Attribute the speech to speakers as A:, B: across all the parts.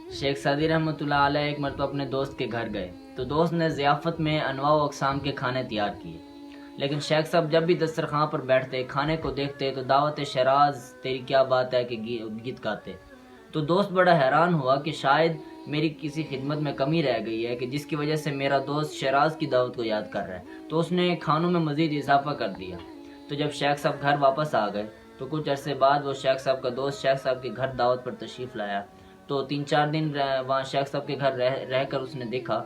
A: شیخ Saadi رحمۃ اللہ علیہ ایک مرتبہ اپنے دوست کے گھر گئے تو دوست نے ضیافت میں انواع و اقسام کے کھانے تیار کیے، لیکن شیخ صاحب جب بھی دسترخوان پر بیٹھتے کھانے کو دیکھتے تو دعوت شیراز تیری کیا بات ہے کہ گیت گاتے۔ تو دوست بڑا حیران ہوا کہ شاید میری کسی خدمت میں کمی رہ گئی ہے کہ جس کی وجہ سے میرا دوست شیراز کی دعوت کو یاد کر رہا ہے، تو اس نے کھانوں میں مزید اضافہ کر دیا۔ تو جب شیخ صاحب گھر واپس آ گئے تو کچھ عرصے بعد وہ شیخ صاحب کا دوست شیخ صاحب کے گھر دعوت پر تشریف لایا، تو 3-4 دن وہاں شیخ صاحب کے گھر رہ کر اس نے دیکھا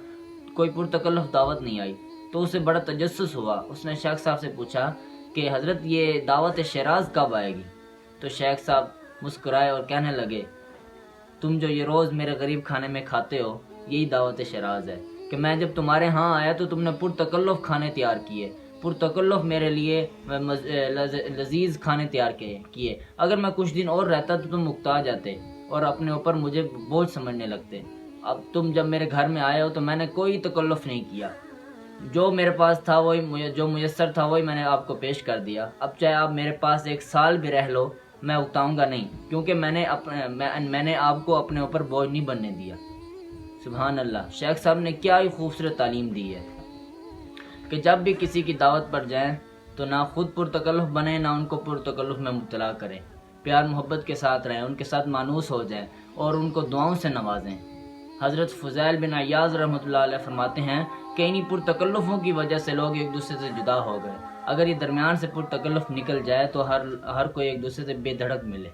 A: کوئی پرتکلف دعوت نہیں آئی، تو اسے بڑا تجسس ہوا۔ اس نے شیخ صاحب سے پوچھا کہ حضرت یہ دعوت شیراز کب آئے گی؟ تو شیخ صاحب مسکرائے اور کہنے لگے تم جو یہ روز میرے غریب کھانے میں کھاتے ہو یہی دعوت شیراز ہے کہ میں جب تمہارے ہاں آیا تو تم نے پرتکلف کھانے تیار کیے، پرتکلف میرے لیے لذیذ کھانے تیار کیے۔ اگر میں کچھ دن اور رہتا تو تم اکتا جاتے اور اپنے اوپر مجھے بوجھ سمجھنے لگتے۔ اب تم جب میرے گھر میں آئے ہو تو میں نے کوئی تکلف نہیں کیا، جو میرے پاس تھا وہی جو میسر تھا وہی میں نے آپ کو پیش کر دیا۔ اب چاہے آپ میرے پاس 1 سال بھی رہ لو میں اکتاؤں گا نہیں، کیونکہ میں نے آپ کو اپنے اوپر بوجھ نہیں بننے دیا۔ سبحان اللہ، شیخ صاحب نے کیا ہی خوبصورت تعلیم دی ہے کہ جب بھی کسی کی دعوت پر جائیں تو نہ خود پرتکلف بنیں نہ ان کو پرتکلف میں مبتلا کریں، پیار محبت کے ساتھ رہیں، ان کے ساتھ مانوس ہو جائیں اور ان کو دعاؤں سے نوازیں۔ حضرت فضیل بن عیاض رحمۃ اللہ علیہ فرماتے ہیں کہ انہی پرتکلفوں کی وجہ سے لوگ ایک دوسرے سے جدا ہو گئے، اگر یہ درمیان سے پرتکلف نکل جائے تو ہر کوئی ایک دوسرے سے بے دھڑک ملے۔